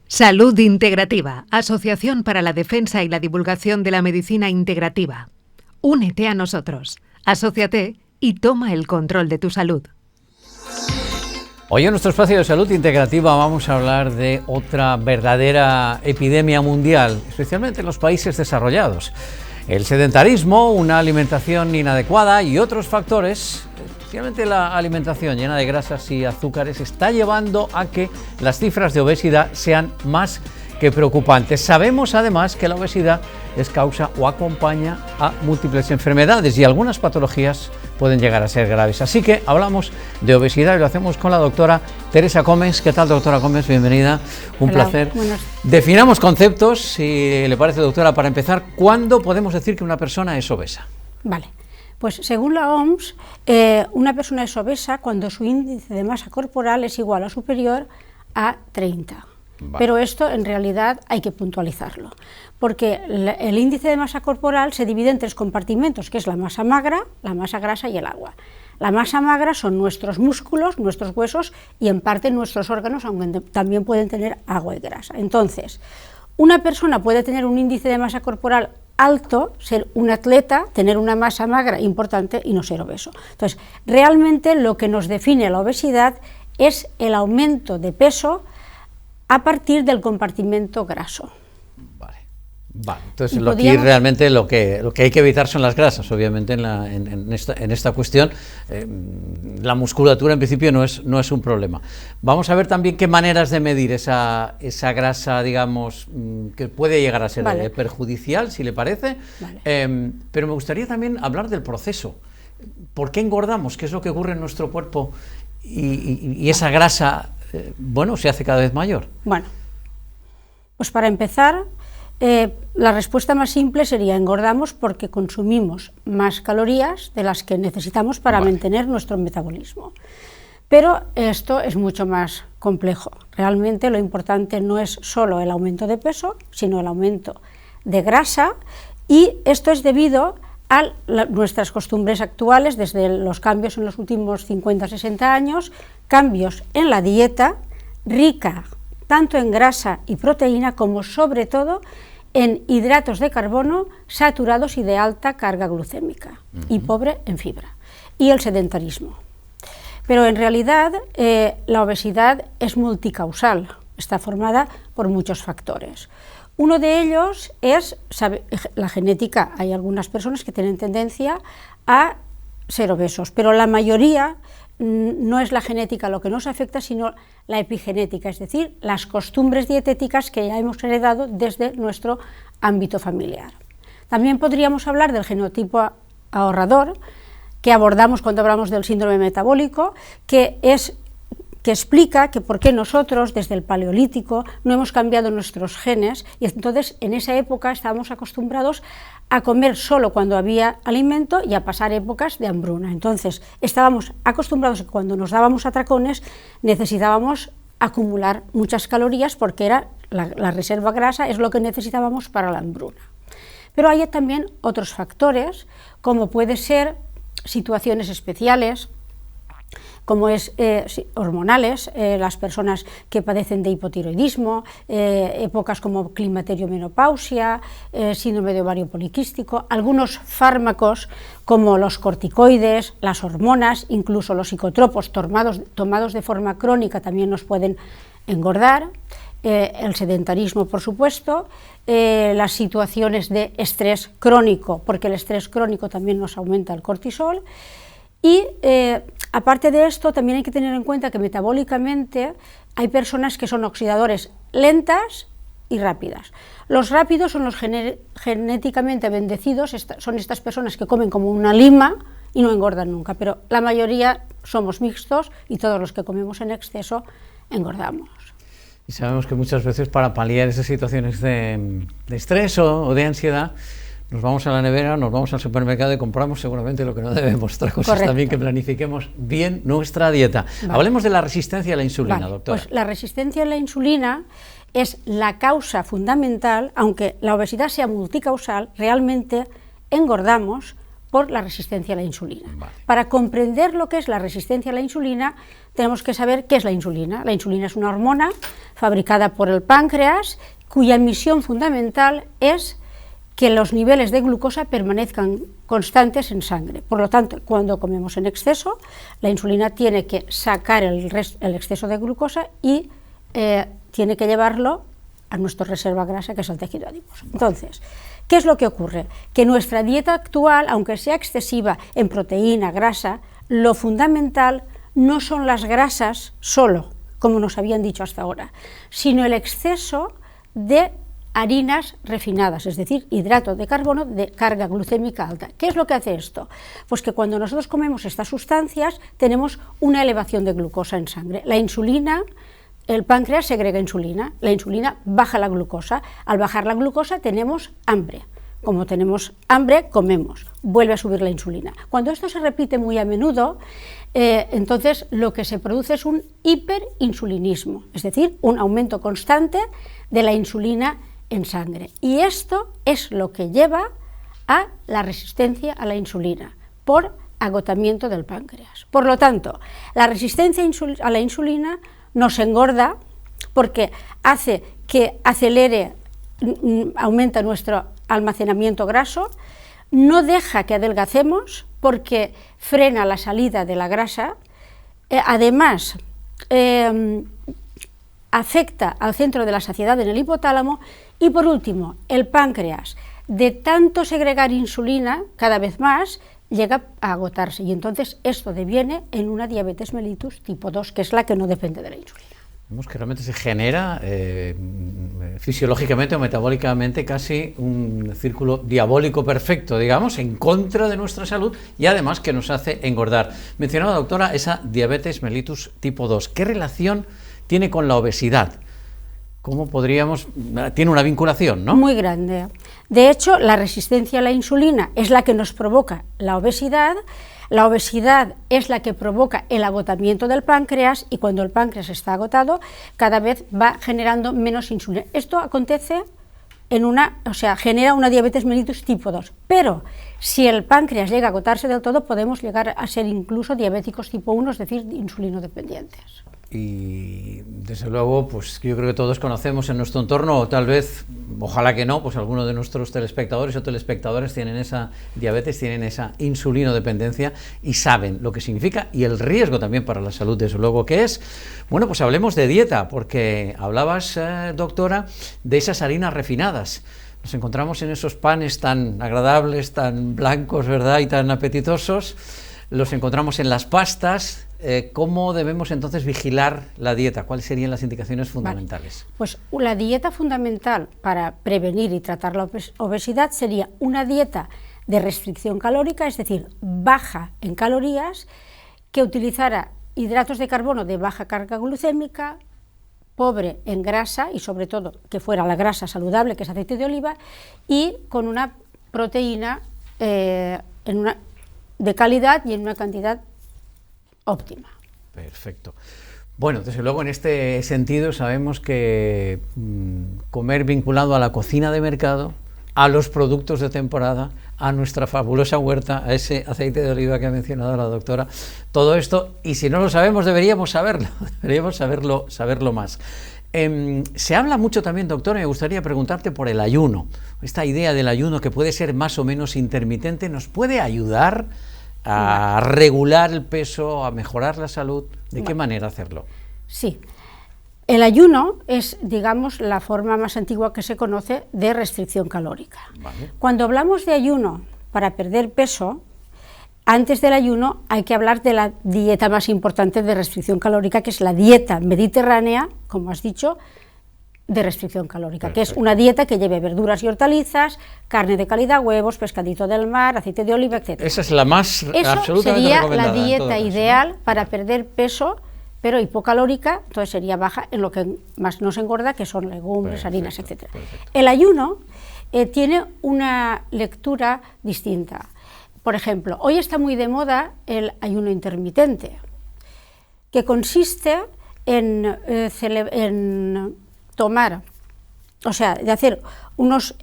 Salud Integrativa, Asociación para la Defensa y la Divulgación de la Medicina Integrativa. Únete a nosotros, asóciate y toma el control de tu salud. Hoy en nuestro espacio de Salud Integrativa vamos a hablar de otra verdadera epidemia mundial, especialmente en los países desarrollados. El sedentarismo, una alimentación inadecuada y otros factores, especialmente la alimentación llena de grasas y azúcares, está llevando a que las cifras de obesidad sean más que preocupantes. Sabemos además que la obesidad es causa o acompaña a múltiples enfermedades y algunas patologías pueden llegar a ser graves. Así que hablamos de obesidad y lo hacemos con la doctora Teresa Gómez. ¿Qué tal, doctora Gómez? Bienvenida, un placer. Definamos conceptos, si le parece, doctora, para empezar. ¿Cuándo podemos decir que una persona es obesa? Vale, pues según la OMS, una persona es obesa cuando su índice de masa corporal es igual o superior a 30. Vale. Pero esto en realidad hay que puntualizarlo, porque el índice de masa corporal se divide en tres compartimentos, que es la masa magra, la masa grasa y el agua. La masa magra son nuestros músculos, nuestros huesos y en parte nuestros órganos, aunque también pueden tener agua y grasa. Entonces, una persona puede tener un índice de masa corporal alto, ser un atleta, tener una masa magra importante y no ser obeso. Entonces, realmente lo que nos define la obesidad es el aumento de peso a partir del compartimento graso. Vale. Entonces aquí realmente lo que hay que evitar son las grasas, obviamente en esta cuestión. La musculatura en principio no es un problema. Vamos a ver también qué maneras de medir esa grasa, digamos, que puede llegar a ser perjudicial, si le parece. Vale. Pero me gustaría también hablar del proceso. ¿Por qué engordamos? ¿Qué es lo que ocurre en nuestro cuerpo? Y esa grasa, se hace cada vez mayor. Bueno, pues para empezar, la respuesta más simple sería: engordamos porque consumimos más calorías de las que necesitamos para mantener nuestro metabolismo. Pero esto es mucho más complejo. Realmente lo importante no es solo el aumento de peso, sino el aumento de grasa, y esto es debido a nuestras costumbres actuales, desde los cambios en los últimos 50-60 años, cambios en la dieta rica tanto en grasa y proteína como sobre todo en hidratos de carbono saturados y de alta carga glucémica y pobre en fibra, y el sedentarismo. Pero en realidad la obesidad es multicausal, está formada por muchos factores. Uno de ellos es la genética. Hay algunas personas que tienen tendencia a ser obesos, pero la mayoría no es la genética lo que nos afecta, sino la epigenética, es decir, las costumbres dietéticas que ya hemos heredado desde nuestro ámbito familiar. También podríamos hablar del genotipo ahorrador, que abordamos cuando hablamos del síndrome metabólico, que explica que por qué nosotros desde el Paleolítico no hemos cambiado nuestros genes, y entonces en esa época estábamos acostumbrados a comer solo cuando había alimento y a pasar épocas de hambruna. Entonces estábamos acostumbrados a que cuando nos dábamos atracones necesitábamos acumular muchas calorías porque era la reserva grasa es lo que necesitábamos para la hambruna. Pero hay también otros factores, como puede ser situaciones especiales, como es hormonales, las personas que padecen de hipotiroidismo, épocas como climaterio, menopausia, síndrome de ovario poliquístico, algunos fármacos como los corticoides, las hormonas, incluso los psicotropos tomados de forma crónica también nos pueden engordar, el sedentarismo, por supuesto, las situaciones de estrés crónico, porque el estrés crónico también nos aumenta el cortisol. Y aparte de esto, también hay que tener en cuenta que metabólicamente hay personas que son oxidadores lentas y rápidas. Los rápidos son los genéticamente bendecidos, son estas personas que comen como una lima y no engordan nunca, pero la mayoría somos mixtos y todos los que comemos en exceso engordamos. Y sabemos que muchas veces para paliar esas situaciones de estrés o de ansiedad, nos vamos a la nevera, nos vamos al supermercado y compramos seguramente lo que no debemos. Otra cosa es también que planifiquemos bien nuestra dieta. Vale. Hablemos de la resistencia a la insulina, doctora. Pues la resistencia a la insulina es la causa fundamental, aunque la obesidad sea multicausal, realmente engordamos por la resistencia a la insulina. Vale. Para comprender lo que es la resistencia a la insulina, tenemos que saber qué es la insulina. La insulina es una hormona fabricada por el páncreas, cuya misión fundamental es que los niveles de glucosa permanezcan constantes en sangre. Por lo tanto, cuando comemos en exceso, la insulina tiene que sacar el exceso de glucosa y tiene que llevarlo a nuestra reserva grasa, que es el tejido adiposo. Entonces, ¿qué es lo que ocurre? Que nuestra dieta actual, aunque sea excesiva en proteína, grasa, lo fundamental no son las grasas solo, como nos habían dicho hasta ahora, sino el exceso de harinas refinadas, es decir, hidrato de carbono de carga glucémica alta. ¿Qué es lo que hace esto? Pues que cuando nosotros comemos estas sustancias tenemos una elevación de glucosa en sangre. La insulina, el páncreas segrega insulina, la insulina baja la glucosa, al bajar la glucosa tenemos hambre. Como tenemos hambre, comemos, vuelve a subir la insulina. Cuando esto se repite muy a menudo, entonces lo que se produce es un hiperinsulinismo, es decir, un aumento constante de la insulina en sangre. Y esto es lo que lleva a la resistencia a la insulina, por agotamiento del páncreas. Por lo tanto, la resistencia a la insulina nos engorda porque hace que aumenta nuestro almacenamiento graso, no deja que adelgacemos porque frena la salida de la grasa, además afecta al centro de la saciedad en el hipotálamo y por último el páncreas, de tanto segregar insulina cada vez más, llega a agotarse y entonces esto deviene en una diabetes mellitus tipo 2, que es la que no depende de la insulina. Vemos que realmente se genera fisiológicamente o metabólicamente casi un círculo diabólico perfecto, digamos, en contra de nuestra salud y además que nos hace engordar. Mencionaba, doctora, esa diabetes mellitus tipo 2. ¿Qué relación tiene con la obesidad? ¿Cómo podríamos...? Tiene una vinculación, ¿no? Muy grande. De hecho, la resistencia a la insulina es la que nos provoca la obesidad. La obesidad es la que provoca el agotamiento del páncreas y cuando el páncreas está agotado, cada vez va generando menos insulina. Esto acontece genera una diabetes mellitus tipo 2. Pero si el páncreas llega a agotarse del todo, podemos llegar a ser incluso diabéticos tipo 1, es decir, insulinodependientes. Y desde luego, pues yo creo que todos conocemos en nuestro entorno, o tal vez, ojalá que no, pues algunos de nuestros telespectadores o telespectadoras tienen esa diabetes, tienen esa insulinodependencia y saben lo que significa y el riesgo también para la salud, desde luego que es. Bueno, pues hablemos de dieta, porque hablabas, doctora, de esas harinas refinadas. Nos encontramos en esos panes tan agradables, tan blancos, ¿verdad?, y tan apetitosos. Los encontramos en las pastas. ¿Cómo debemos entonces vigilar la dieta? ¿Cuáles serían las indicaciones fundamentales? Vale. Pues la dieta fundamental para prevenir y tratar la obesidad sería una dieta de restricción calórica, es decir, baja en calorías, que utilizara hidratos de carbono de baja carga glucémica, pobre en grasa y sobre todo que fuera la grasa saludable, que es aceite de oliva, y con una proteína de calidad y en una cantidad óptima. Perfecto. Bueno, desde luego en este sentido sabemos que comer vinculado a la cocina de mercado, a los productos de temporada, a nuestra fabulosa huerta, a ese aceite de oliva que ha mencionado la doctora, todo esto, y si no lo sabemos deberíamos saberlo más. Se habla mucho también, doctora, me gustaría preguntarte por el ayuno. Esta idea del ayuno que puede ser más o menos intermitente, ¿nos puede ayudar a regular el peso, a mejorar la salud? ¿De qué manera hacerlo? Sí, el ayuno es, digamos, la forma más antigua que se conoce de restricción calórica. Vale. Cuando hablamos de ayuno para perder peso, antes del ayuno hay que hablar de la dieta más importante de restricción calórica, que es la dieta mediterránea, como has dicho, de restricción calórica. Perfecto. Que es una dieta que lleve verduras y hortalizas, carne de calidad, huevos, pescadito del mar, aceite de oliva, etc. Esa es la más absolutamente sería recomendada. La dieta ideal para perder peso, pero hipocalórica, entonces sería baja en lo que más nos engorda, que son legumbres, harinas, etc. El ayuno tiene una lectura distinta. Por ejemplo, hoy está muy de moda el ayuno intermitente, que consiste en tomar, o sea, de hacer unos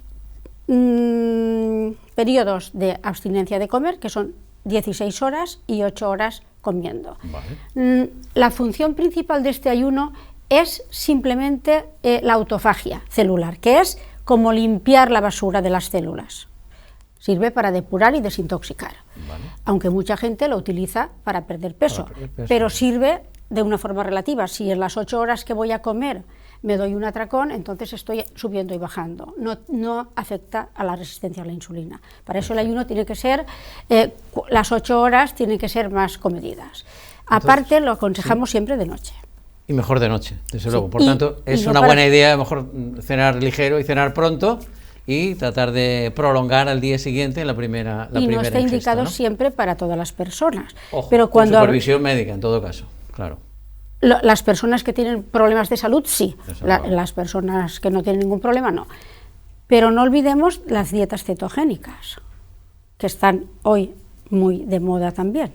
periodos de abstinencia de comer, que son 16 horas y 8 horas comiendo. Vale. La función principal de este ayuno es simplemente la autofagia celular, que es como limpiar la basura de las células. Sirve para depurar y desintoxicar, Vale. aunque mucha gente lo utiliza para perder peso, pero sirve de una forma relativa. Si en las 8 horas que voy a comer me doy un atracón, entonces estoy subiendo y bajando. No afecta a la resistencia a la insulina. Para eso el ayuno tiene que ser, las 8 horas tienen que ser más comedidas. Aparte, lo aconsejamos siempre de noche. Y mejor de noche, desde luego. Por Y tanto, es no una para- buena idea mejor cenar ligero y cenar pronto y tratar de prolongar al día siguiente la primera Y no está ingesta, indicado ¿no? siempre para todas las personas. Ojo, pero con cuando supervisión médica, en todo caso, claro. las personas que tienen problemas de salud, sí. Desde luego. Las personas que no tienen ningún problema, no. Pero no olvidemos las dietas cetogénicas, que están hoy muy de moda también.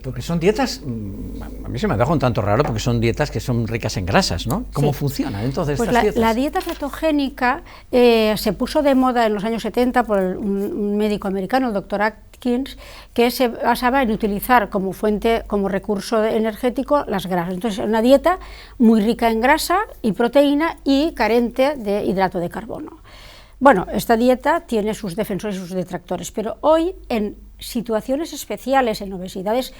Porque son dietas, a mí se me ha dejado un tanto raro, porque son dietas que son ricas en grasas, ¿no? ¿Cómo Sí. funcionan entonces Pues estas dietas? la dieta cetogénica se puso de moda en los años 70 por un médico americano, el doctor Atkins, que se basaba en utilizar como fuente, como recurso energético, las grasas. Entonces, es una dieta muy rica en grasa y proteína y carente de hidrato de carbono. Bueno, esta dieta tiene sus defensores y sus detractores, pero hoy en situaciones especiales, en obesidades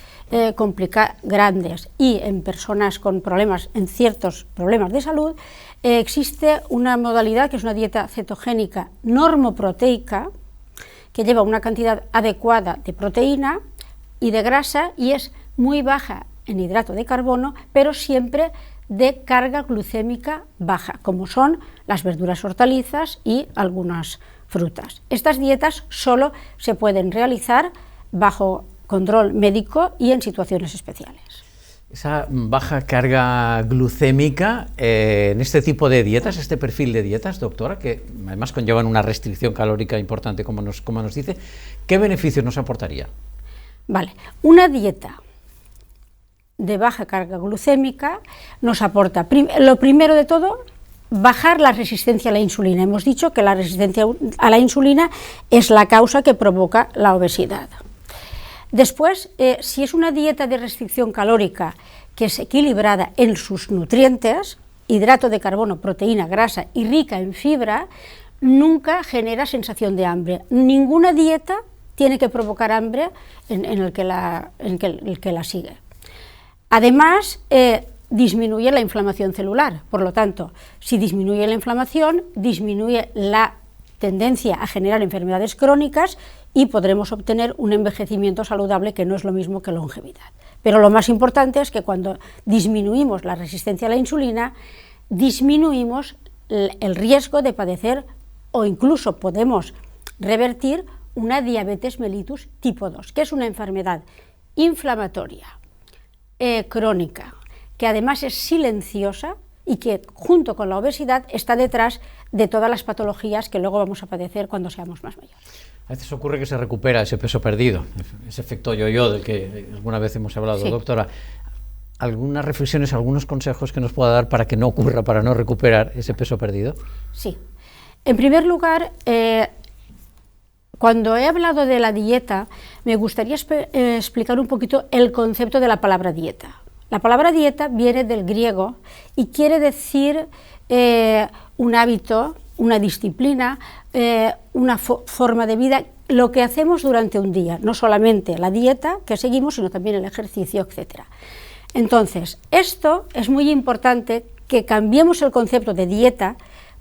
grandes y en personas con problemas, en ciertos problemas de salud, existe una modalidad que es una dieta cetogénica normoproteica, que lleva una cantidad adecuada de proteína y de grasa y es muy baja en hidrato de carbono, pero siempre de carga glucémica baja, como son las verduras, hortalizas y algunas frutas. Estas dietas solo se pueden realizar bajo control médico y en situaciones especiales. Esa baja carga glucémica en este tipo de dietas, este perfil de dietas, doctora, que además conllevan una restricción calórica importante, como nos dice, ¿qué beneficios nos aportaría? Vale, una dieta de baja carga glucémica nos aporta, lo primero de todo, bajar la resistencia a la insulina. Hemos dicho que la resistencia a la insulina es la causa que provoca la obesidad. Después, si es una dieta de restricción calórica que es equilibrada en sus nutrientes, hidrato de carbono, proteína, grasa y rica en fibra, nunca genera sensación de hambre. Ninguna dieta tiene que provocar hambre en el que la sigue. Además, disminuye la inflamación celular, por lo tanto, si disminuye la inflamación, disminuye la tendencia a generar enfermedades crónicas y podremos obtener un envejecimiento saludable que no es lo mismo que longevidad. Pero lo más importante es que cuando disminuimos la resistencia a la insulina, disminuimos el riesgo de padecer o incluso podemos revertir una diabetes mellitus tipo 2, que es una enfermedad inflamatoria crónica, que además es silenciosa y que junto con la obesidad está detrás de todas las patologías que luego vamos a padecer cuando seamos más mayores. A veces ocurre que se recupera ese peso perdido, ese efecto yo-yo del que alguna vez hemos hablado, Sí. Doctora. ¿Algunas reflexiones, algunos consejos que nos pueda dar para que no ocurra, para no recuperar ese peso perdido? Sí. En primer lugar, cuando he hablado de la dieta, me gustaría explicar un poquito el concepto de la palabra dieta. La palabra dieta viene del griego y quiere decir un hábito, una disciplina, una forma de vida, lo que hacemos durante un día, no solamente la dieta que seguimos, sino también el ejercicio, etc. Entonces, esto es muy importante que cambiemos el concepto de dieta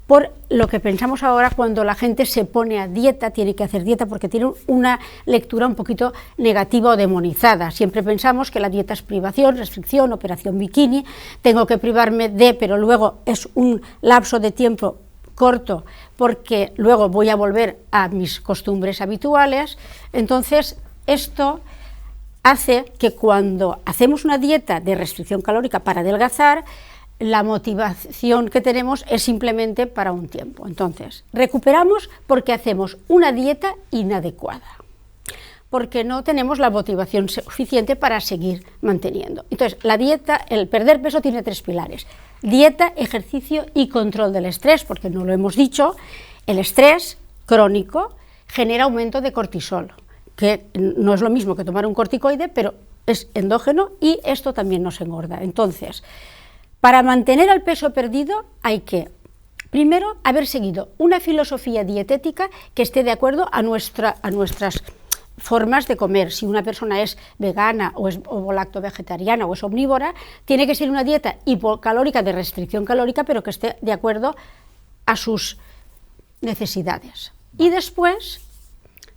por lo que pensamos ahora cuando la gente se pone a dieta, tiene que hacer dieta porque tiene una lectura un poquito negativa o demonizada. Siempre pensamos que la dieta es privación, restricción, operación bikini, tengo que privarme de, pero luego es un lapso de tiempo corto porque luego voy a volver a mis costumbres habituales. Entonces, esto hace que cuando hacemos una dieta de restricción calórica para adelgazar, la motivación que tenemos es simplemente para un tiempo. Entonces, recuperamos porque hacemos una dieta inadecuada, porque no tenemos la motivación suficiente para seguir manteniendo. Entonces, la dieta, el perder peso tiene 3 pilares: dieta, ejercicio y control del estrés, porque no lo hemos dicho, el estrés crónico genera aumento de cortisol, que no es lo mismo que tomar un corticoide, pero es endógeno y esto también nos engorda. Entonces, para mantener el peso perdido hay que, primero, haber seguido una filosofía dietética que esté de acuerdo a nuestras formas de comer. Si una persona es vegana o es lacto-vegetariana o es omnívora, tiene que ser una dieta hipocalórica de restricción calórica, pero que esté de acuerdo a sus necesidades. Y después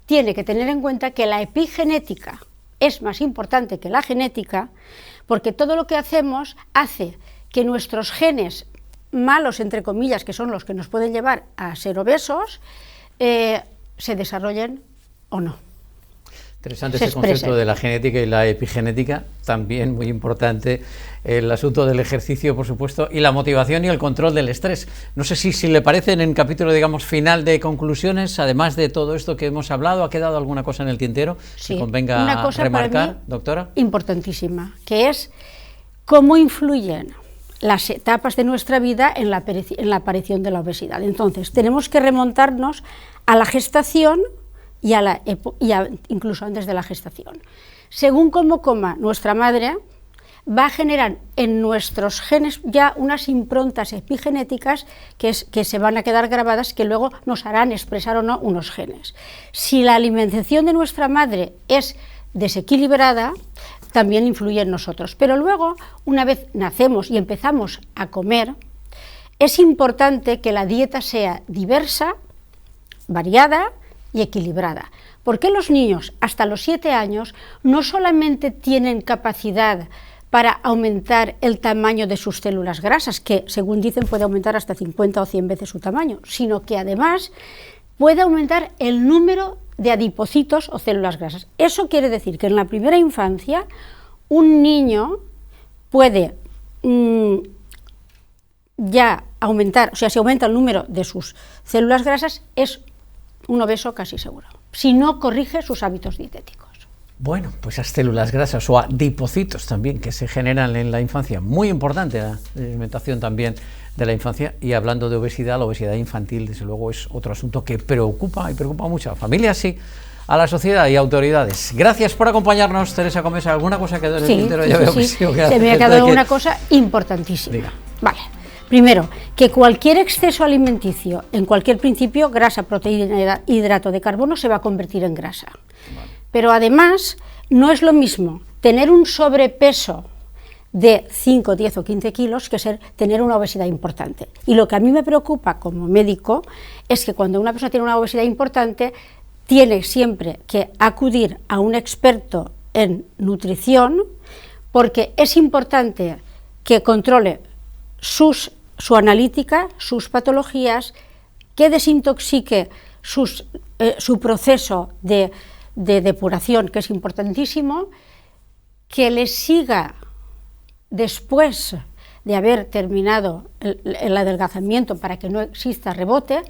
tiene que tener en cuenta que la epigenética es más importante que la genética, porque todo lo que hacemos hace que nuestros genes malos, entre comillas, que son los que nos pueden llevar a ser obesos, se desarrollen o no. Interesante ese concepto de la genética y la epigenética, también muy importante el asunto del ejercicio, por supuesto, y la motivación y el control del estrés. No sé si le parece en el capítulo, digamos, final de conclusiones, además de todo esto que hemos hablado, ¿ha quedado alguna cosa en el tintero sí, que convenga una cosa remarcar, para mí doctora? Importantísima, que es cómo influyen las etapas de nuestra vida en la aparición de la obesidad. Entonces, tenemos que remontarnos a la gestación y incluso antes de la gestación. Según cómo coma nuestra madre, va a generar en nuestros genes ya unas improntas epigenéticas que se van a quedar grabadas, que luego nos harán expresar o no unos genes. Si la alimentación de nuestra madre es desequilibrada, también influye en nosotros. Pero luego, una vez nacemos y empezamos a comer, es importante que la dieta sea diversa, variada y equilibrada, porque los niños hasta los 7 años no solamente tienen capacidad para aumentar el tamaño de sus células grasas, que según dicen puede aumentar hasta 50 o 100 veces su tamaño, sino que además puede aumentar el número de adipocitos o células grasas. Eso quiere decir que en la primera infancia un niño puede ya aumentar, o sea, si aumenta el número de sus células grasas, es un obeso casi seguro, si no corrige sus hábitos dietéticos. Bueno, pues esas células grasas o adipocitos también que se generan en la infancia, muy importante la alimentación también de la infancia. Y hablando de obesidad, la obesidad infantil desde luego es otro asunto que preocupa y preocupa mucho a familias, sí, a la sociedad y autoridades. Gracias por acompañarnos, Teresa Comesa. ¿Alguna cosa quedó en el tintero? Se me ha quedado una cosa importantísima. Diga. Vale. Primero, que cualquier exceso alimenticio, en cualquier principio, grasa, proteína, hidrato de carbono, se va a convertir en grasa. Vale. Pero además, no es lo mismo tener un sobrepeso de 5, 10 o 15 kilos que tener una obesidad importante. Y lo que a mí me preocupa como médico es que cuando una persona tiene una obesidad importante, tiene siempre que acudir a un experto en nutrición, porque es importante que controle su analítica, sus patologías, que desintoxique su proceso de depuración, que es importantísimo, que le siga después de haber terminado el adelgazamiento para que no exista rebote,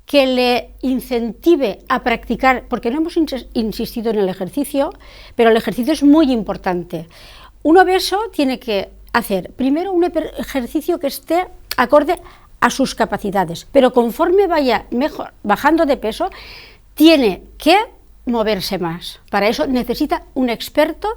que le incentive a practicar, porque no hemos insistido en el ejercicio, pero el ejercicio es muy importante. Un obeso tiene que hacer primero un ejercicio que esté acorde a sus capacidades, pero conforme vaya bajando de peso, tiene que moverse más. Para eso necesita un experto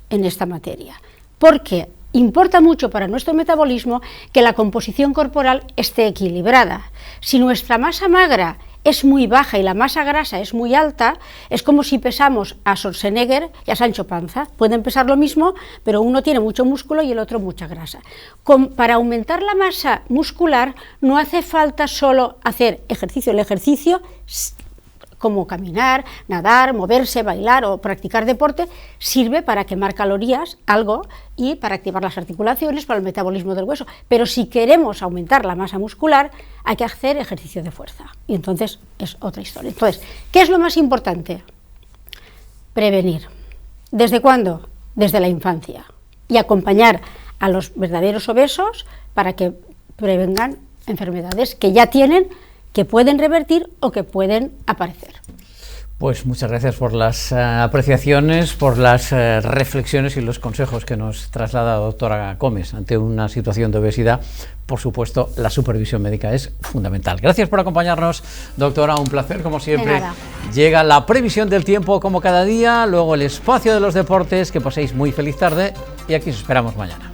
en esta materia, porque importa mucho para nuestro metabolismo que la composición corporal esté equilibrada. Si nuestra masa magra es muy baja y la masa grasa es muy alta, es como si pesamos a Schwarzenegger y a Sancho Panza. Pueden pesar lo mismo, pero uno tiene mucho músculo y el otro mucha grasa. Para aumentar la masa muscular no hace falta solo hacer ejercicio. El ejercicio, como caminar, nadar, moverse, bailar o practicar deporte, sirve para quemar calorías, algo, y para activar las articulaciones, para el metabolismo del hueso. Pero si queremos aumentar la masa muscular, hay que hacer ejercicio de fuerza. Y entonces es otra historia. Entonces, ¿qué es lo más importante? Prevenir. ¿Desde cuándo? Desde la infancia. Y acompañar a los verdaderos obesos para que prevengan enfermedades que ya tienen, que pueden revertir o que pueden aparecer. Pues muchas gracias por las apreciaciones, por las reflexiones y los consejos que nos traslada la doctora Gómez ante una situación de obesidad. Por supuesto, la supervisión médica es fundamental. Gracias por acompañarnos, doctora, un placer como siempre. Llega la previsión del tiempo como cada día, luego el espacio de los deportes, que paséis muy feliz tarde y aquí os esperamos mañana.